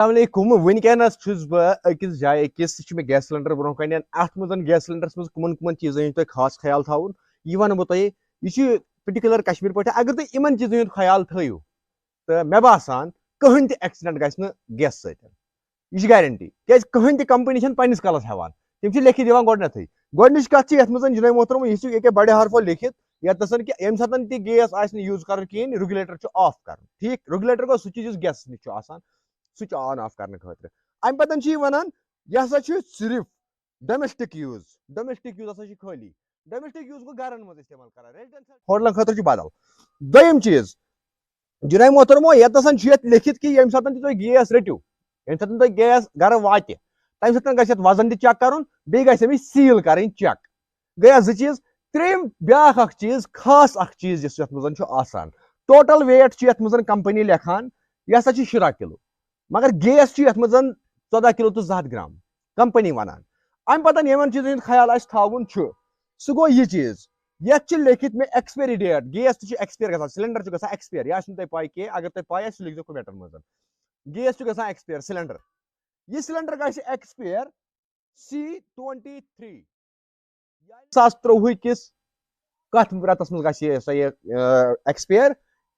السلام ونکس أکس جائے گیس سلنڈر برو کن ات من گیس سلنڈرس من کمن چیزن تھی خاص خیال تھاؤن یہ ون بہ تہ پٹیکولر کشمیر پہ اگر تھی ان چیزن خیال تھو تو مے باسان کہین تہ ایکسیڈنٹ گھس گیس ست یہ گارنٹی کیاز کہین تہ کمپنی پنس کلس ہیوان تم لکھت دان گۄڈنیتھٕے گۄڈنِچ کتھ یتھ منٛز جناب محترم یہ بڑے حرفو لکھت یتنسن کہ یم ساتن تہ گیس آہ یوز کرن کہین ریگولیٹر آف کر ٹھیک ریگولیٹر گو سہ چیز گیس نش آسان سوئچ آن آف کرنے خاطر ام پتن ونان یہ ہسا صرف ڈومیسٹک یوز ہسا خالی ڈومیسٹک یوز گو گھرن مز استعمال کران ریزیڈنشل ہوٹلن خاطر بدل دویم چیز جناب محترمو یتنسن لکھت کہ یم ساتن تہ گیس رٹو یم ساتن تہ گیس گھر واتہ تمہ ساتن گژھِ وزن تہ چیک کرن بیٚیہِ گژھِ أمِس سیل کرٕنۍ چیک گٔیا زٕ چیٖز ترٛیٚیِم بیٛاکھ اکھ چیٖز خاص اکھ چیٖز یُس یتھ منٛز چھُ آسان ٹوٹل ویٹ چھُ یتھ منٛز کمپنی لیکھان یہِ ہسا چھُ 16 کلو مگر گیس چھُ یتھ منٛز 14 کلو تہٕ 200 گرام کمپنی ونان امہِ پتن یمن چیٖزن ہُنٛد خیال آسہِ تھاوُن چھُ سُہ گوٚو یہِ چیٖز یتھ چھُ لیکھِتھ مےٚ ایکسپیری ڈیٹ گیس تہِ چھُ ایکسپیر گژھان سلینڈر چھُ گژھان ایکسپیر یہِ آسہِ نہٕ تۄہہِ پاے کینٛہہ اگر تۄہہِ پاے آسہِ سُہ لیکھزیو کومنٹن منٛز گیس چھُ گژھان ایکسپیر سلینڈر یہ سلینڈر گژھِ ایکسپیر C23 2023 کس کت رتس مز گژھِ یہ ایکسپیر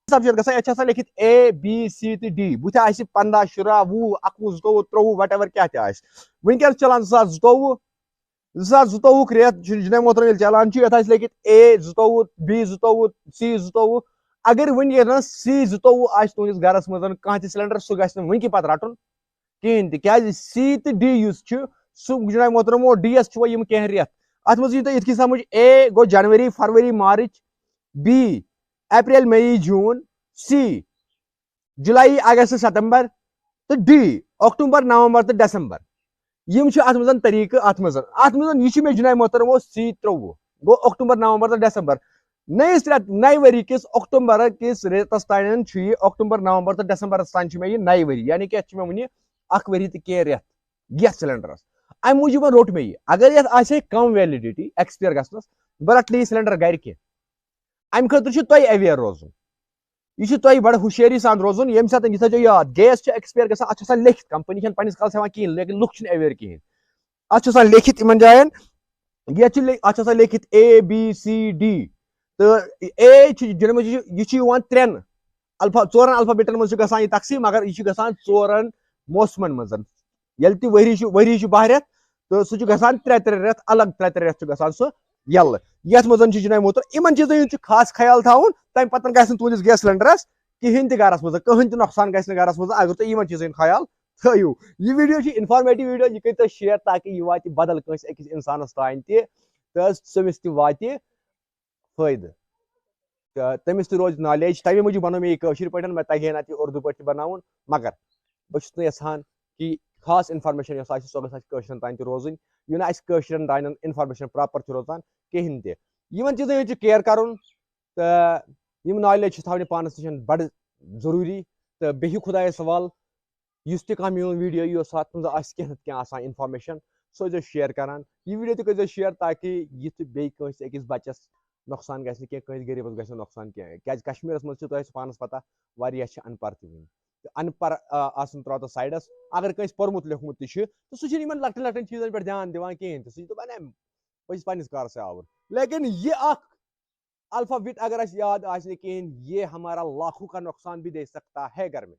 سب گژھان لکھت A B C تہٕ D بُتھِ آسہِ 15 16 20 21 22 23 وٹ ایور کیاہ تہِ آسہِ ونکیٚس چلان 2022 2022 رٮ۪تھ جناب محترم ییٚلہِ چلان چھُ یتھ آسہِ لیکھِتھ A 22 B 22 C 22 اگر ون یہ C 22 آسہِ تُہنٛدِس گرس منٛز کانٛہہ تہِ سلینڈر سُہ گژھِ نہٕ ونکہِ پتہٕ رٹُن کہیٖنۍ تہِ کیازِ C تہٕ D یُس چھُ سُہ جناب محترمو D یس چھُ یم کینٛہہ رٮ۪تھ اتھ منٛز یی تۄہہِ یِتھ کٔنۍ سمجھ A گوٚو جنوری فروری مارچ B اپریل مئی جون C جولائی اگست ستمبر تو D اکتوبر نومبر تو دسمبر یم چھِ اتھ منٛز طریقہٕ اتھ منٛز یہ چھُ مےٚ جناب محترمو C23 گوٚو اکتوبر نومبر تو دسمبر نٔیِس رٮ۪تھ نَیہِ ؤری کِس اکتوبر کِس رٮ۪تس تانۍ چھُ یہِ اکتوبر نومبر تو دسمبرس تانۍ چھُ مےٚ یہِ نَیہِ ؤری یعنی کہ یتھ چھُ مےٚ وُنہِ اکھ ؤری تہٕ کینٛہہ رٮ۪تھ گیس سلینڈرس امہِ موٗجوٗب روٚٹ مےٚ یہِ اگر یتھ آسہِ ہے کم ویلڈٹی ایکسپیر گژھنس بہٕ رٹہٕ نہٕ یہِ سلینڈر گرِ کینٛہہ امہِ خٲطرٕ چھُ تۄہہِ اویئر روزُن یہ تۄہہِ بڑٕ ہوشیٲری سان روزُن ییٚمہِ ساتہٕ یہِ تھٲیزیو یاد گیس چھُ ایکسپیر گژھان اتھ چھُ آسان لیکھِتھ کمپنی چھنہٕ پننس کالس ہٮ۪وان کِہیٖنۍ لیکن لُکھ چھِنہٕ اویئر کِہیٖنۍ اتھ چھُ آسان لیکھِتھ یِمن جاین یتھ چھُ اتھ چھُ آسان لیکھِتھ A B C D تہٕ A چھُ یہِ چھُ یِوان 3 ژورن الفابیٹن منٛز چھُ گژھان یہِ تقسیٖم مگر یہِ چھُ گژھان 4 موسمن منٛز ییٚلہِ تہِ ؤری چھُ 12 رٮ۪تھ تہٕ سُہ چھُ گژھان 3 رٮ۪تھ الگ 3 رٮ۪تھ چھُ گژھان سُہ یلہٕ یتھ منٛز چھُ جناب محترم یِمن چیٖزن ہُنٛد چھُ خاص خیال تھاوُن تمہِ پتہٕ گژھِ نہٕ تُہنٛدِس گیس سلینڈرس کہیٖنۍ تہِ گرس منٛز کٕہٕنۍ تہِ نۄقصان گژھِ نہٕ گرس منٛز اگر تُہۍ یِمن چیٖزن ہُنٛد خیال تھٲیِو یہِ ویٖڈیو چھُ انفارمیٹِو ویٖڈیو یہِ کٔرۍ تو شیر تاکہِ یہِ واتہِ بدل کٲنٛسہِ أکِس انسانس تانۍ تہِ تہٕ تٔمِس تہِ واتہِ فٲیدٕ تہٕ تٔمِس تہِ روزِ نالیج تمے موٗجوٗب بنوو مےٚ یہِ کٲشِر پٲٹھۍ مےٚ تگہِ ہے نہٕ یہِ اردوٗ پٲٹھۍ تہِ بناوُن مگر بہٕ چھُس نہٕ یژھان کہ خاص انفارمیشن یۄس آسہِ سۄ گژھِ اَسہِ کٲشرٮ۪ن تانۍ تہِ روزٕنۍ یہِ نہٕ اَسہِ کٲشرٮ۪ن تانۍ انفارمیشن پراپر چھِ روزان کہیٖنۍ تہِ یِمن چیٖزن ہُنٛد چھُ کیر کرُن تہٕ یِم نالیج چھِ تھاونہِ پانس نِش بڑٕ ضروٗری تہٕ بیٚیہِ خۄدایس سوال یُس تہِ کانٛہہ میون ویٖڈیو یی یۄس اتھ منٛز آسہِ کینٛہہ نتہٕ کینٛہہ آسان انفارمیشن سۄ ٲسۍزیو شیر کران یہِ ویٖڈیو تہِ کٔرۍزیو شیر تاکہِ یِتھ بیٚیہِ کٲنٛسہِ أکِس بچس نۄقصان گژھِ نہٕ کینٛہہ کٲنٛسہِ غریٖبس گژھِ نہٕ نۄقصان کینٛہہ کیازِ کشمیٖرس منٛز چھِ تۄہہِ آسہِ پانس پتہ واریاہ چھِ ان پڑھ تہِ وٕنہِ تہٕ ان پڑھ آسُن ترٛاو تتھ سایڈس اگر کٲنٛسہِ پوٚرمُت لیوٚکھمُت تہِ چھُ تہٕ سُہ چھُنہٕ یِمن لۄکٹٮ۪ن لۄکٹٮ۪ن چیٖزن پٮ۪ٹھ دھیان دِوان کِہیٖنۍ تہِ سُہ چھُ دپان ہے بہٕ چھُس پننِس کارس سے آوُر لیکن یہ اکھ الفابیٹ اگر اسہِ یاد آسہِ نہٕ کِہیٖنۍ یہ ہمارا لاکھوں کا نقصان بھی دے سکتا ہے گھر میں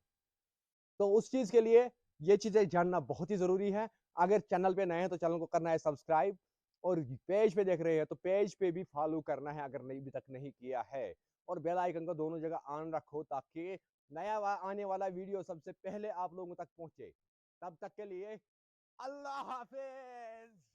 تو اس چیز کے لیے یہ چیزیں جاننا بہت ہی ضروری ہے اگر چینل پہ نئے ہیں تو چینل کو کرنا ہے سبسکرائب اور پیج پہ دیکھ رہے ہیں تو پیج پہ بھی فالو کرنا ہے اگر ابھی تک نہیں کیا ہے اور بیل آئیکن کو دونوں جگہ آن رکھو تاکہ نیا آنے والا ویڈیو سب سے پہلے آپ لوگوں تک پہنچے تب تک کے لیے اللہ حافظ.